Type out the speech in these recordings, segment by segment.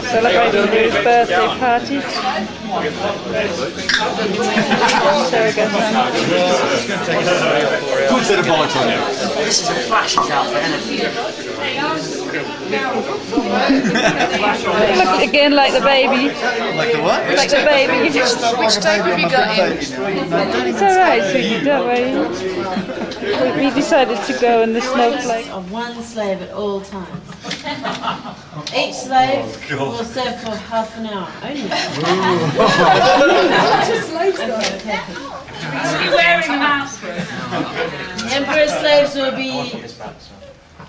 Celebrating his birthday party. Good bit of bite on you. This is a flash's outfit, isn't it? You look again like the baby. Like the what? Like the baby. Which tape have you got in? It's alright, sweetie, don't worry. We decided to go in the snowflake. Of one slave at all times. Each slave will serve for half an hour only. You're wearing a mask. The Emperor's slaves will be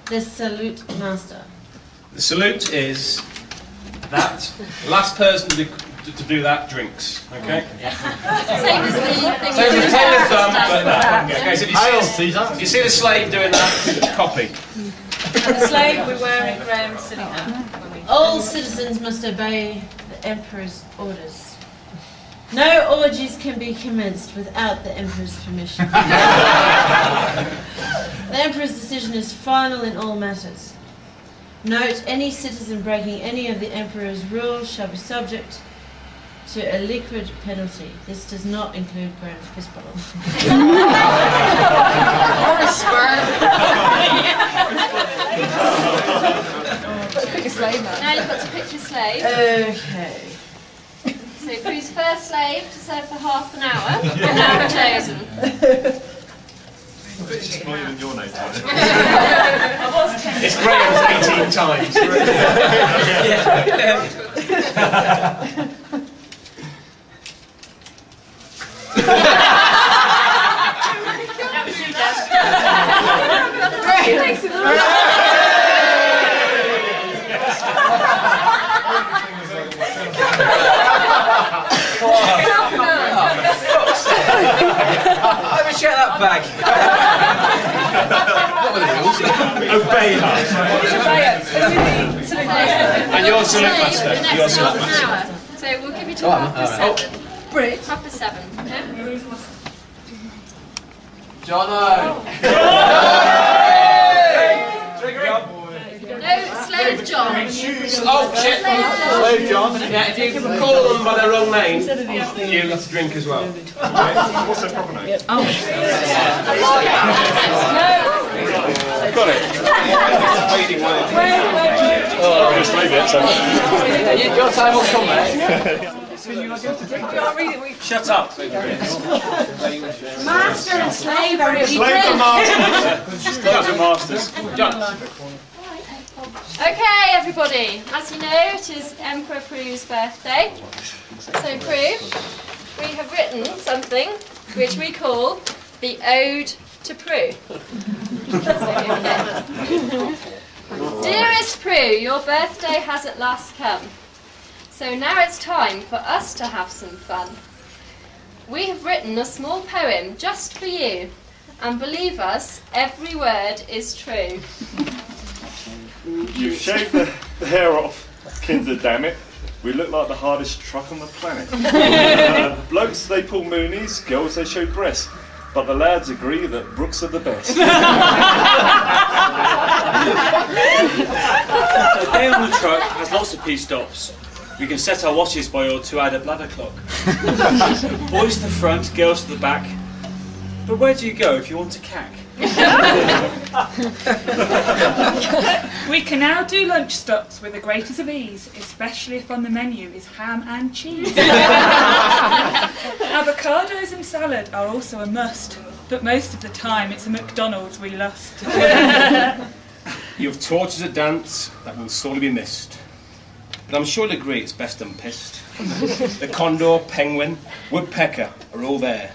the salute master. The salute is that last person to do that drinks. Okay. Same as the Same as the thumb, but that. Okay. So if you see the slave doing that, copy. The slave will be wearing Graham's city hat. All citizens must obey the Emperor's orders. No orgies can be commenced without the Emperor's permission. The Emperor's decision is final in all matters. Note, any citizen breaking any of the Emperor's rules shall be subject to a liquid penalty. This does not include Graham's piss bottle. or a sperm. Now you've got to pick your slave. Okay. So Prue's first slave to serve for half an hour. Now chosen. It's not even your name, Tony. It's Graham's 18 times. Let me check that bag. What were the rules? Obey her. And you're salute The master. next You're half salute an master. hour. So we'll give you till half past 7. Half past 7. Okay? Jono! No, slave John. Oh shit! Slave John. Yeah, if you call them by their wrong name, you'll have to drink as well. What's their proper name? Got it. Just leave it, so. Your time will come, mate. Shut up. Master and slave are really Slave and masters. Slave and masters. Okay, everybody. As you know, it is Emperor Prue's birthday. So, Prue, we have written something which we call the Ode to Prue. Dearest Prue, your birthday has at last come. So now it's time for us to have some fun. We have written a small poem just for you, and believe us, every word is true. You've shaved the hair off, Kinder, damn it. We look like the hardest truck on the planet. Blokes, they pull moonies, girls, they show breasts. But the lads agree that Brooks are the best. A day on the truck has lots of pee stops. We can set our watches by your 2-hour bladder clock. Boys to the front, girls to the back. But where do you go if you want to cack? We can now do lunch stops with the greatest of ease, especially if on the menu is ham and cheese. Avocados and salad are also a must, but most of the time it's a McDonald's we lust. You've taught us a dance that will sorely be missed. But I'm sure you'll agree it's best unpissed. The condor, penguin, woodpecker are all there.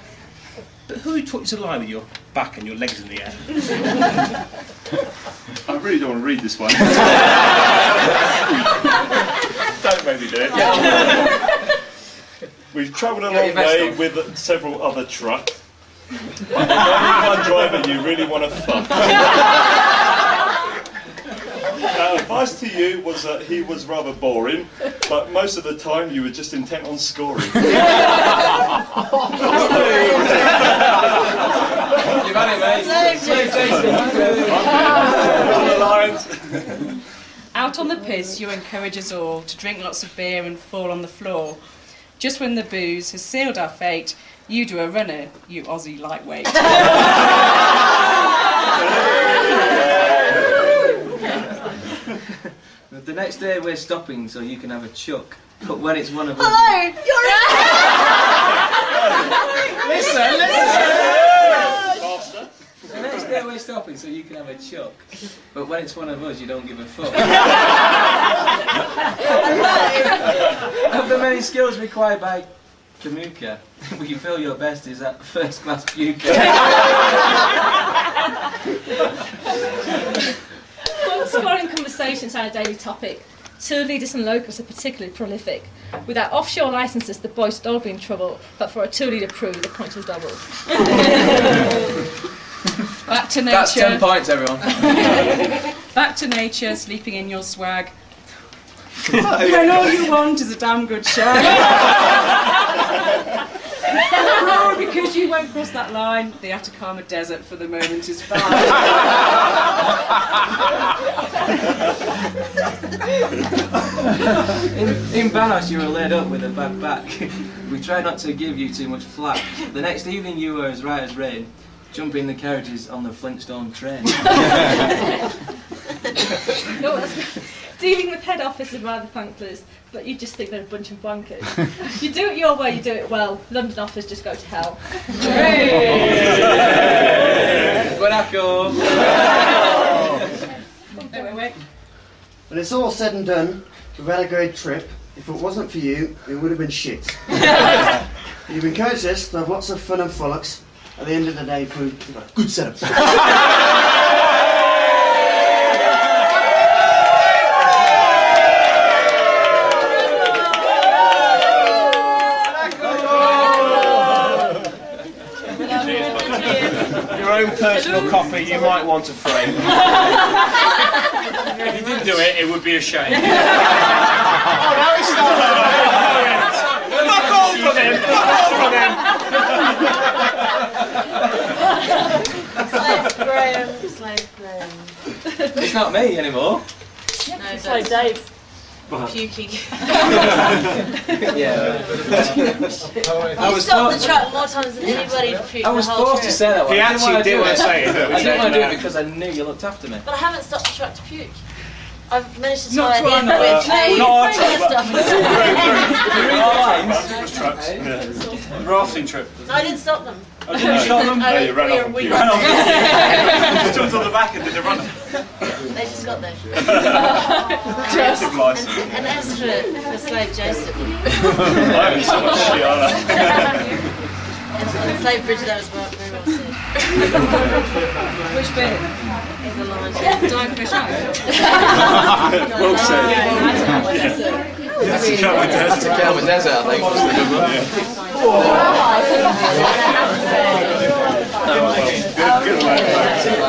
But who taught you to lie with your back and your legs in the air? I really don't want to read this one. Don't make me do it. We've travelled a long way with several other trucks. But there's only one driver you really want to fuck. Our advice to you was that he was rather boring, but most of the time you were just intent on scoring. You've had it, mate. On the lines. Out on the piss, you encourage us all to drink lots of beer and fall on the floor. Just when the booze has sealed our fate, you do a runner, you Aussie lightweight. The next day we're stopping so you can have a chuck. But when it's one of us... Hello, you're Listen! The next day we're stopping so you can have a chuck. But when it's one of us, you don't give a fuck. Of the many skills required by Kamuka, will you feel your best is at first class puker? Exploring conversations on a daily topic, tour leaders and locals are particularly prolific. Without offshore licences, the boys would all be in trouble, but for a tour leader Prue, the points will double. Back to nature. That's 10 points, everyone. Back to nature, sleeping in your swag. When all you want is a damn good shag. Because you won't cross that line, the Atacama Desert for the moment is fine. In Banos you were laid up with a bad back. We tried not to give you too much flack. The next evening you were as right as rain, jumping the carriages on the Flintstone train. Dealing with head office is rather thankless, but you just think they're a bunch of bonkers. You do it your way, you do it well. London office just go to hell. When it's all said and done, we've had a great trip. If it wasn't for you, it would have been shit. You've encouraged us to have lots of fun and frolics. At the end of the day, Prue, you've got a good setup. Your own personal copy you might want to frame. If you didn't do it, it would be a shame. Oh, now it's Fuck all for them! Fuck all for them! Slave Graham, Slave Graham. It's not me anymore. No, Slave Dave. Puking. Yeah. You stopped the truck more times than anybody to puke I was the whole forced trip. to say that one. He I didn't actually want to did do want it. to say it. I didn't want to do it because I knew you looked after me. But I haven't stopped the truck to puke. I've managed to Not tie to our him knowledge. with a Not our stuff. Rafting trip. No, I didn't stop them. Oh, did you stop them? I No, you ran off on we cue. ran off. You jumped on the back and did a run. They just got there. Creative license. An extra for Slave Joseph. I haven't so much shit on that. And Slave Bridget, that was very well said. Which bit? In the line. Dive fish out. Well said. That's to Calma Desert, I think, was the good one. Good, good,